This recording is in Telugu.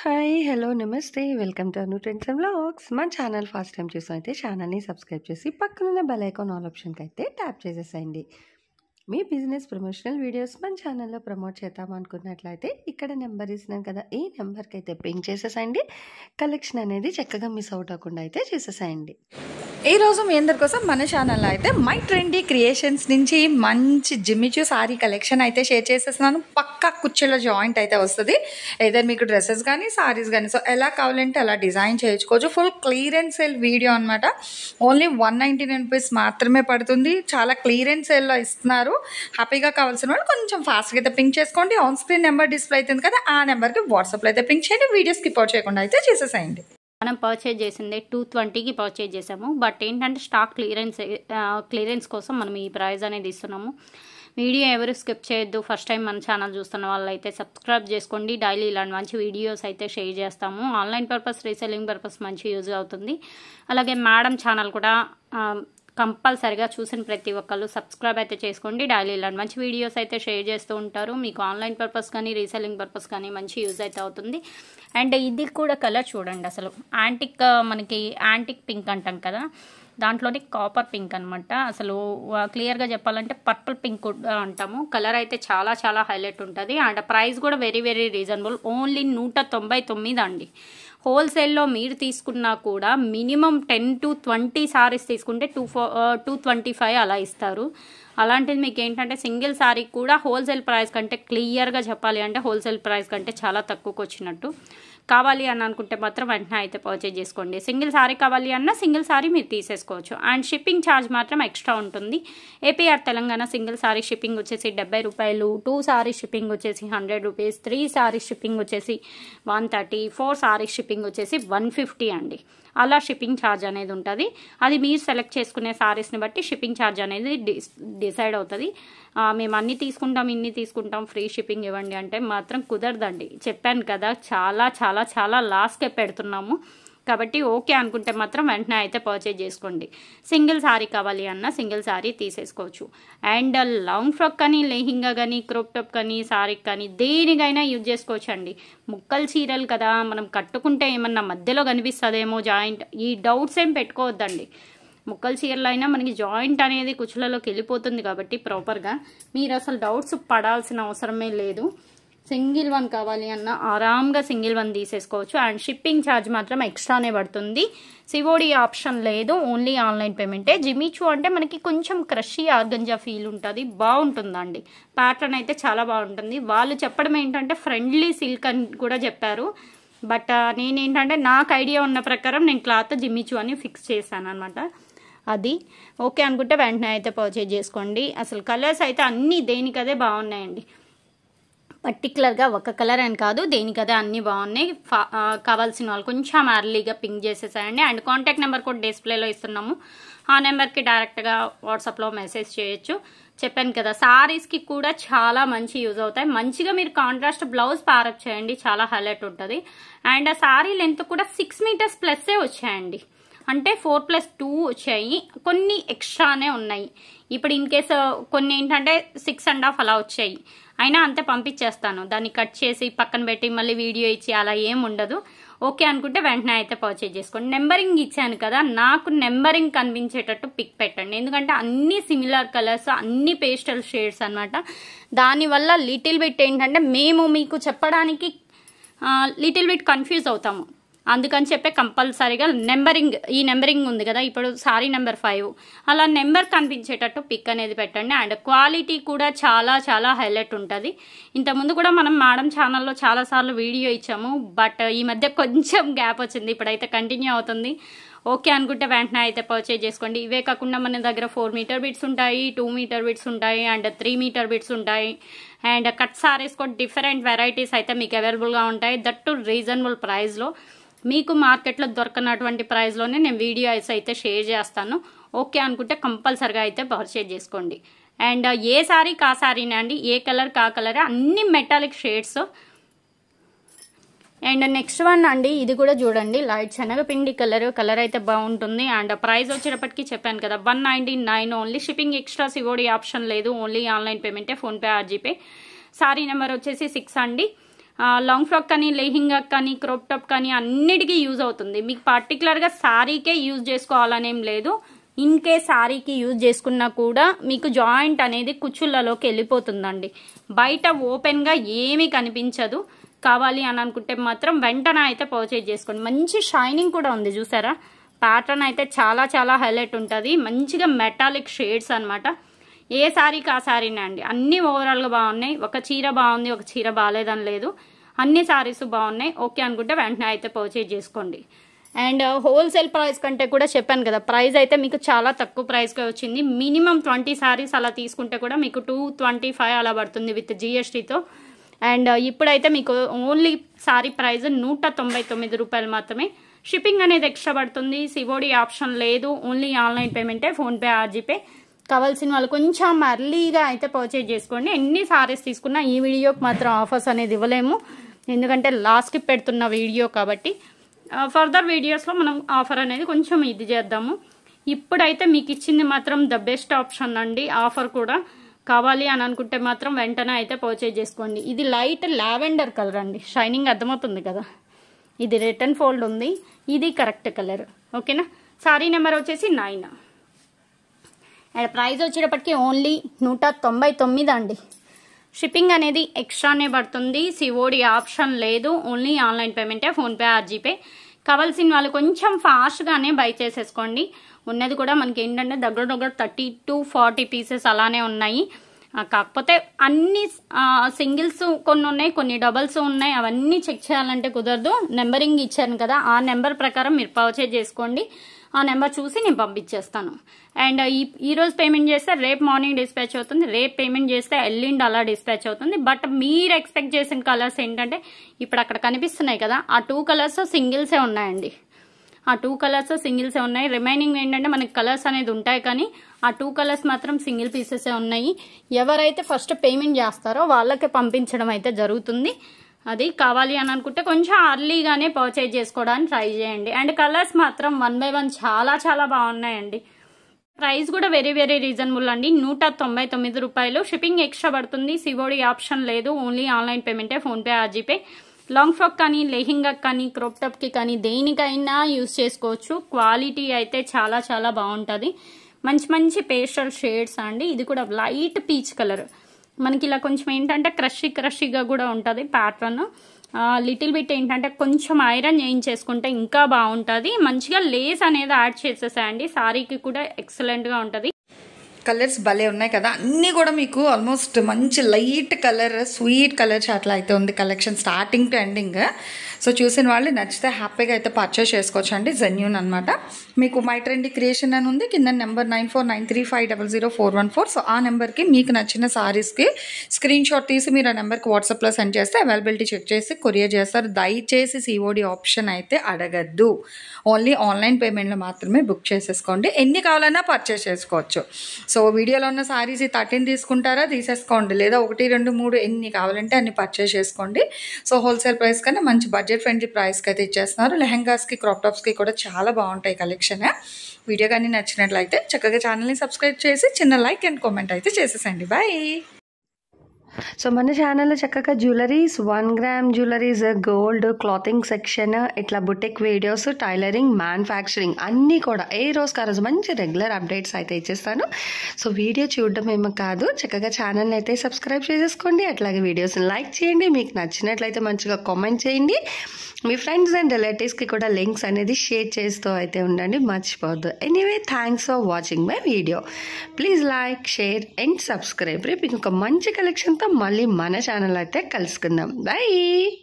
హాయ్! హలో! నమస్తే! Welcome to Anu trends and vlogs. మన ఛానల్ ఫస్ట్ టైం చూసినైతే ఛానల్‌ని సబ్స్క్రైబ్ చేసి పక్కనున్న బెల్ ఐకాన్ ఆల్ ఆప్షన్‌కైతే ట్యాప్ చేసేసేయండి. మీ బిజినెస్ ప్రమోషనల్ వీడియోస్ మన ఛానల్‌లో ప్రమోట్ చేద్దామనుకున్నట్లయితే ఇక్కడ నెంబర్ ఇస్తున్నాను కదా! ఈ నెంబర్‌కైతే పింక్ చేసేసేయండి. కలెక్షన్ అనేది చక్కగా మిస్ అవుట్ అవ్వకుండా అయితే చేసేసేయండి. ఈరోజు మీ అందరి కోసం మన ఛానల్లో అయితే మై ట్రెండీ క్రియేషన్స్ నుంచి మంచి జిమ్మిచూ సారీ కలెక్షన్ అయితే షేర్ చేసేస్తున్నాను. పక్కా కుచ్చుల జాయింట్ అయితే వస్తుంది. ఏదైనా మీకు డ్రెస్సెస్ కానీ సారీస్ కానీ సో ఎలా కావాలంటే అలా డిజైన్ చేయించుకోవచ్చు. ఫుల్ క్లియరెన్స్ సేల్ వీడియో అనమాట. ఓన్లీ 199 రూపీస్ మాత్రమే పడుతుంది. చాలా క్లియరెన్స్ సేల్లో ఇస్తున్నారు. హ్యాపీగా కావాల్సిన వాళ్ళు కొంచెం ఫాస్ట్గా అయితే పింక్ చేసుకోండి. ఆన్ స్క్రీన్ నెంబర్ డిస్ప్లే అవుతుంది కదా, ఆ నెంబర్కి వాట్సాప్లో అయితే పింక్ చేయండి. వీడియో స్కిప్ అవుట్ చేయకుండా అయితే చేసేసేయండి. మనం పర్చేజ్ చేసింది 220కి పర్చేజ్ చేసాము. బట్ ఏంటంటే స్టాక్ క్లియరెన్స్ కోసం మనం ఈ ప్రైస్ అనేది ఇస్తున్నాము. వీడియో ఎవరు స్కిప్ చేయొద్దు. ఫస్ట్ టైం మన ఛానల్ చూస్తున్న వాళ్ళు అయితే సబ్స్క్రైబ్ చేసుకోండి. డైలీ ఇలాంటి మంచి వీడియోస్ అయితే షేర్ చేస్తాము. ఆన్లైన్ పర్పస్, రీసెల్లింగ్ పర్పస్ మంచి యూజ్ అవుతుంది. అలాగే మేడం ఛానల్ కూడా కంపల్సరిగా చూసిన ప్రతి ఒక్కళ్ళు సబ్స్క్రైబ్ అయితే చేసుకోండి. డైలీ ఇలాంటి మంచి వీడియోస్ అయితే షేర్ చేస్తూ ఉంటారు. మీకు ఆన్లైన్ పర్పస్ కానీ రీసెల్లింగ్ పర్పస్ కానీ మంచి యూజ్ అయితే అవుతుంది. అండ్ ఇది కూడా కలర్ చూడండి, అసలు మనకి యాంటిక్ పింక్ అంటాం కదా, దాంట్లోనే కాపర్ పింక్ అనమాట. అసలు క్లియర్గా చెప్పాలంటే పర్పుల్ పింక్ అంటాము. కలర్ అయితే చాలా చాలా హైలైట్ ఉంటుంది. అండ్ ప్రైస్ కూడా వెరీ వెరీ రీజనబుల్. ఓన్లీ 199 అండి. హోల్సేల్లో మీరు తీసుకున్నా కూడా మినిమం 10 to 20 సారీస్ తీసుకుంటే 225 అలా ఇస్తారు. అలాంటిది మీకు ఏంటంటే సింగిల్ సారీ కూడా హోల్సేల్ ప్రైస్ కంటే క్లియర్గా చెప్పాలి అంటే హోల్సేల్ ప్రైస్ కంటే చాలా తక్కువకి వచ్చినట్టు. కావాలి అని అనుకుంటే మాత్రం వెంటనే అయితే పర్చేజ్ చేసుకోండి. సింగిల్ సారీ కావాలి అన్నా సింగిల్ సారీ మీరు తీసేసుకోవచ్చు. అండ్ షిప్పింగ్ ఛార్జ్ మాత్రం ఎక్స్ట్రా ఉంటుంది. APR Telangana single sorry shipping వచ్చేసి 70 రూపాయలు, 2 సారీ షిప్పింగ్ వచ్చేసి 100 రూపీస్, 3 సారీ షిప్పింగ్ వచ్చేసి 130, 4 సారీ షిప్పింగ్ వచ్చేసి 150 అండి. అలా షిప్పింగ్ ఛార్జ్ అనేది ఉంటుంది. అది మీరు సెలెక్ట్ చేసుకునే సారీస్ని బట్టి షిప్పింగ్ ఛార్జ్ అనేది డిసైడ్ అవుతుంది. మేము అన్ని తీసుకుంటాం, ఇన్ని తీసుకుంటాం, ఫ్రీ షిప్పింగ్ ఇవ్వండి అంటే మాత్రం కుదరదండి. చెప్పాను కదా, చాలా చాలా చాలా లాస్కే పెడుతున్నాము. కాబట్టి ఓకే అనుకుంటే మాత్రం వెంటనే అయితే పర్చేజ్ చేసుకోండి. సింగిల్ సారీ కావాలి అన్నా సింగిల్ సారీ తీసేసుకోవచ్చు. అండ్ లాంగ్ ఫ్రాక్ కానీ, లెహింగా కానీ, క్రాప్ టాప్ కానీ, సారీ కానీ దేనికైనా యూజ్ చేసుకోవచ్చు అండి. ముక్కలు చీరలు కదా, మనం కట్టుకుంటే ఏమన్నా మధ్యలో కనిపిస్తుందేమో జాయింట్, ఈ డౌట్స్ ఏం పెట్టుకోవద్దండి. ముక్కలు చీరలు అయినా మనకి జాయింట్ అనేది కుచ్చులలోకి వెళ్ళిపోతుంది కాబట్టి ప్రాపర్గా మీరు అసలు డౌట్స్ పడాల్సిన అవసరమే లేదు. సింగిల్ వన్ కావాలి అన్న ఆరామ్గా సింగిల్ వన్ తీసేసుకోవచ్చు. అండ్ షిప్పింగ్ ఛార్జ్ మాత్రం ఎక్స్ట్రానే పడుతుంది. సివోడి ఆప్షన్ లేదు, ఓన్లీ ఆన్లైన్ పేమెంటే. జిమిచూ అంటే మనకి కొంచెం క్రషీ ఆర్గంజా ఫీల్ ఉంటుంది, బాగుంటుందండి. ప్యాటర్న్ అయితే చాలా బాగుంటుంది. వాళ్ళు చెప్పడం ఏంటంటే ఫ్రెండ్లీ సిల్క్ అని కూడా చెప్పారు. బట్ నేనేంటంటే నాకు ఐడియా ఉన్న ప్రకారం నేను క్లాత్ జిమిచూ అని ఫిక్స్ చేశాను అనమాట. అది ఓకే అనుకుంటే వెంటనే అయితే పర్చేజ్ చేసుకోండి. అసలు కలర్స్ అయితే అన్నీ దేనికదే బాగున్నాయండి. పర్టికులర్గా ఒక కలర్ అని కాదు, దేనికదే అన్నీ బాగున్నాయి. కావాల్సిన వాళ్ళు కొంచెం అర్లీగా పింక్ చేసేసాయండి. అండ్ కాంటాక్ట్ నెంబర్ కూడా డిస్ప్లేలో ఇస్తున్నాము. ఆ నెంబర్కి డైరెక్ట్గా వాట్సాప్లో మెసేజ్ చేయొచ్చు. చెప్పాను కదా, సారీస్కి కూడా చాలా మంచి యూజ్ అవుతాయి. మంచిగా మీరు కాంట్రాస్ట్ బ్లౌజ్ ప్యారప్ చేయండి, చాలా హైలైట్ ఉంటుంది. అండ్ ఆ సారీ లెంత్ కూడా 6 మీటర్స్ ప్లస్సే వచ్చాయండి. అంటే 4+2 వచ్చాయి, కొన్ని ఎక్స్ట్రానే ఉన్నాయి. ఇప్పుడు ఇన్ కేసు కొన్ని ఏంటంటే 6.5 అలా వచ్చాయి. అయినా అంతే పంపించేస్తాను. దాన్ని కట్ చేసి పక్కన పెట్టి మళ్ళీ వీడియో ఇచ్చి అలా ఏం ఉండదు. ఓకే అనుకుంటే వెంటనే అయితే పర్చేజ్ చేసుకోండి. నెంబరింగ్ ఇచ్చాను కదా, నాకు నెంబరింగ్ కనిపించేటట్టు పిక్ పెట్టండి. ఎందుకంటే అన్ని సిమిలర్ కలర్స్, అన్ని పేస్టల్ షేడ్స్ అనమాట. దానివల్ల లిటిల్ బిట్ ఏంటంటే మేము మీకు చెప్పడానికి లిటిల్ బిట్ కన్ఫ్యూజ్ అవుతాము. అందుకని చెప్పే కంపల్సరీగా ఈ నెంబరింగ్ ఉంది కదా, ఇప్పుడు సారీ నెంబర్ 5 అలా నెంబర్ కనిపించేటట్టు పిక్ అనేది పెట్టండి. అండ్ క్వాలిటీ కూడా చాలా చాలా హైలైట్ ఉంటుంది. ఇంతకుముందు కూడా మనం మేడం ఛానల్లో చాలాసార్లు వీడియో ఇచ్చాము. బట్ ఈ మధ్య కొంచెం గ్యాప్ వచ్చింది, ఇప్పుడైతే కంటిన్యూ అవుతుంది. ఓకే అనుకుంటే వెంటనే అయితే పర్చేజ్ చేసుకోండి. ఇవే కాకుండా మన దగ్గర 4 మీటర్ బిట్స్ ఉంటాయి, 2 మీటర్ బిట్స్ ఉంటాయి, అండ్ 3 మీటర్ బిట్స్ ఉంటాయి. అండ్ కట్ సారీస్ కూడా డిఫరెంట్ వెరైటీస్ అయితే మీకు అవైలబుల్గా ఉంటాయి. దట్ టు రీజనబుల్ ప్రైస్లో, మీకు మార్కెట్లో దొరకనటువంటి ప్రైస్లోనే నేను వీడియోస్ అయితే షేర్ చేస్తాను. ఓకే అనుకుంటే కంపల్సరిగా అయితే పర్చేజ్ చేసుకోండి. అండ్ ఏ సారీ కా సారీనే అండి, ఏ కలర్ కా కలరే, అన్ని metallic shades. And next one అండి, ఇది కూడా చూడండి, లైట్ శనగపిండి కలర్ అయితే బాగుంటుంది. అండ్ ప్రైస్ వచ్చేటప్పటికి చెప్పాను కదా 199 only. Shipping extra COD option లేదు, ఓన్లీ ఆన్లైన్ పేమెంటే, PhonePe or GPay. Sorry number వచ్చేసి 6 అండి. లాంగ్ ఫ్రాక్ కానీ లెహింగా కానీ క్రాప్ టాప్ కానీ అన్నిటికీ యూజ్ అవుతుంది. మీకు పర్టికులర్గా శారీకే యూజ్ చేసుకోవాలనేం లేదు. ఇన్ కేస్ శారీకి యూజ్ చేసుకున్నా కూడా మీకు జాయింట్ అనేది కుచ్చుళ్ళలోకి వెళ్ళిపోతుందండి. బయట ఓపెన్గా ఏమీ కనిపించదు. కావాలి అని అనుకుంటే మాత్రం వెంటనే అయితే పర్చేజ్ చేసుకోండి. మంచి షైనింగ్ కూడా ఉంది చూసారా. ప్యాటర్న్ అయితే చాలా చాలా హైలైట్ ఉంటుంది. మంచిగా మెటాలిక్ షేడ్స్ అనమాట. ఏ శారీకి ఆ శారీనే అండి. అన్నీ ఓవరాల్గా బాగున్నాయి. ఒక చీర బాగుంది, ఒక చీర బాగాలేదని లేదు. అన్ని శారీస్ బాగున్నాయి. ఓకే అనుకుంటే వెంటనే అయితే పర్చేజ్ చేసుకోండి. అండ్ హోల్సేల్ ప్రైస్ కంటే కూడా చెప్పాను కదా, ప్రైస్ అయితే మీకు చాలా తక్కువ ప్రైస్కే వచ్చింది. మినిమం 20 శారీస్ అలా తీసుకుంటే కూడా మీకు 225 అలా పడుతుంది విత్ జిఎస్టీతో. అండ్ ఇప్పుడైతే మీకు ఓన్లీ శారీ ప్రైస్ 199 రూపాయలు మాత్రమే. షిప్పింగ్ అనేది ఎక్స్ట్రా పడుతుంది. సివోడి ఆప్షన్ లేదు. ఓన్లీ ఆన్లైన్ పేమెంటే, ఫోన్పే ఆర్ జీపే. కావాల్సిన వాళ్ళు కొంచెం అర్లీగా అయితే పర్చేజ్ చేసుకోండి. ఎన్ని సారీస్ తీసుకున్నా ఈ వీడియోకి మాత్రం ఆఫర్స్ అనేది ఇవ్వలేము, ఎందుకంటే లాస్ట్కి పెడుతున్న వీడియో కాబట్టి. ఫర్దర్ వీడియోస్లో మనం ఆఫర్ అనేది కొంచెం ఇది చేద్దాము. ఇప్పుడైతే మీకు ఇచ్చింది మాత్రం ద బెస్ట్ ఆప్షన్ అండి. ఆఫర్ కూడా కావాలి అని అనుకుంటే మాత్రం వెంటనే అయితే పర్చేజ్ చేసుకోండి. ఇది లైట్ లావెండర్ కలర్ అండి. షైనింగ్ అర్థమవుతుంది కదా. ఇది రిటర్న్ ఫోల్డ్ ఉంది. ఇది కరెక్ట్ కలర్. ఓకేనా. సారీ నెంబర్ వచ్చేసి 9. అండ్ ప్రైస్ వచ్చేటప్పటికి ఓన్లీ 199 అండి. షిప్పింగ్ అనేది ఎక్స్ట్రానే పడుతుంది. సిఓడి ఆప్షన్ లేదు. ఓన్లీ ఆన్లైన్ పేమెంటే, ఫోన్పే ఆర్ జీపే. కావాల్సిన వాళ్ళు కొంచెం ఫాస్ట్గానే బై చేసేసుకోండి. ఉన్నది కూడా మనకి ఏంటంటే దగ్గర 30 to 40 పీసెస్ అలానే ఉన్నాయి. కాకపోతే అన్ని సింగిల్స్ కొన్ని ఉన్నాయి, కొన్ని డబల్స్ ఉన్నాయి. అవన్నీ చెక్ చేయాలంటే కుదరదు. నెంబరింగ్ ఇచ్చాను కదా, ఆ నెంబర్ ప్రకారం మీరు పర్చేజ్ చేసుకోండి. ఆ నెంబర్ చూసి నేను పంపించేస్తాను. అండ్ ఈరోజు పేమెంట్ చేస్తే రేపు మార్నింగ్ డిస్పాచ్ అవుతుంది. రేపు పేమెంట్ చేస్తే ఎల్లుండి అలా డిస్పాచ్ అవుతుంది. బట్ మీరు ఎక్స్పెక్ట్ చేసిన కలర్స్ ఏంటంటే ఇప్పుడు అక్కడ కనిపిస్తున్నాయి కదా, ఆ 2 కలర్స్ సింగిల్సే ఉన్నాయండి. ఆ 2 కలర్స్ సింగిల్సే ఉన్నాయి. రిమైనింగ్ ఏంటంటే మనకి కలర్స్ అనేది ఉంటాయి, కానీ ఆ 2 కలర్స్ మాత్రం సింగిల్ పీసెసే ఉన్నాయి. ఎవరైతే ఫస్ట్ పేమెంట్ చేస్తారో వాళ్ళకే పంపించడం అయితే జరుగుతుంది. అది కావాలి అని అనుకుంటే కొంచెం అర్లీగానే పర్చేజ్ చేసుకోవడానికి ట్రై చేయండి. అండ్ కలర్స్ మాత్రం 1 by 1 చాలా చాలా బాగున్నాయండి. ప్రైస్ కూడా వెరీ వెరీ రీజనబుల్ అండి. 199 రూపాయలు. షిప్పింగ్ ఎక్స్ట్రా పడుతుంది. సివోడి ఆప్షన్ లేదు. ఓన్లీ ఆన్లైన్ పేమెంటే, PhonePe or GPay. Long frock కానీ లెహింగా కానీ క్రాప్ టాప్కి కానీ దేనికైనా యూస్ చేసుకోవచ్చు. క్వాలిటీ అయితే చాలా చాలా బాగుంటుంది. మంచి మంచి పేస్టల్ షేడ్స్ అండి. ఇది కూడా లైట్ పీచ్ కలర్. మనకి ఇలా కొంచెం ఏంటంటే క్రషీగా కూడా ఉంటుంది ప్యాటర్న్. లిటిల్ బిట్ ఏంటంటే కొంచెం ఐరన్ చేయించేసుకుంటే ఇంకా బాగుంటుంది. మంచిగా లేస్ అనేది యాడ్ చేసేసాయండి. సారీకి కూడా ఎక్సలెంట్గా ఉంటుంది. కలర్స్ భలే ఉన్నాయి కదా. అన్నీ కూడా మీకు ఆల్మోస్ట్ మంచి లైట్ కలర్, స్వీట్ కలర్స్ అట్లా అయితే ఉంది collection starting to ending. So చూసిన వాళ్ళు నచ్చితే హ్యాపీగా అయితే పర్చేస్ చేసుకోవచ్చు అండి. జెన్యూన్ అనమాట. మీకు మై ట్రెండీ క్రియేషన్ అని ఉంది. కింద నెంబర్ 9493500414. సో ఆ నెంబర్కి మీకు నచ్చిన సారీస్కి స్క్రీన్ షాట్ తీసి మీరు ఆ నెంబర్కి వాట్సాప్లో సెండ్ చేస్తే అవైలబిలిటీ చెక్ చేసి కొరియర్ చేస్తారు. దయచేసి సిఓడి ఆప్షన్ అయితే అడగద్దు. ఓన్లీ ఆన్లైన్ పేమెంట్లో మాత్రమే బుక్ చేసేసుకోండి. ఎన్ని కావాలన్నా పర్చేస్ చేసుకోవచ్చు. సో వీడియోలో ఉన్న సారీస్ 13 తీసుకుంటారా తీసేసుకోండి, లేదా 1, 2, 3 ఎన్ని కావాలంటే అన్ని పర్చేస్ చేసుకోండి. సో హోల్సేల్ ప్రైస్ కన్నా మంచి బడ్జెట్ ఫ్రెండ్లీ ప్రైస్కి అయితే ఇచ్చేస్తున్నారు. లెహంగాస్కి క్రాప్ టాప్స్కి కూడా చాలా బాగుంటాయి కలెక్షన్. వీడియో కానీ నచ్చినట్లయితే చక్కగా ఛానల్ని సబ్స్క్రైబ్ చేసి చిన్న లైక్ అండ్ కామెంట్ అయితే చేసేసండి. బాయ్. సో మన ఛానల్లో చక్కగా jewelleries, 1 gram jewelleries, gold, clothing section, ఇట్లా బుటిక్ వీడియోస్, టైలరింగ్, మ్యానుఫ్యాక్చరింగ్ అన్నీ కూడా ఏ రోజుకి ఆ రోజు మంచి రెగ్యులర్ అప్డేట్స్ అయితే ఇచ్చేస్తాను. సో వీడియో చూడడం ఏమో కాదు, చక్కగా ఛానల్ని అయితే సబ్స్క్రైబ్ చేసేసుకోండి. అట్లాగే వీడియోస్ని లైక్ చేయండి. మీకు నచ్చినట్లయితే మంచిగా కామెంట్ చేయండి. మీ ఫ్రెండ్స్ అండ్ రిలేటివ్స్కి కూడా లింక్స్ అనేది షేర్ చేస్తూ అయితే ఉండండి, మర్చిపోవద్దు. Anyway thanks for watching my video. Please like, share and subscribe. రేపు ఇంకొక మంచి కలెక్షన్తో మళ్ళీ మన ఛానల్ అయితే కలుసుకుందాం. బాయ్.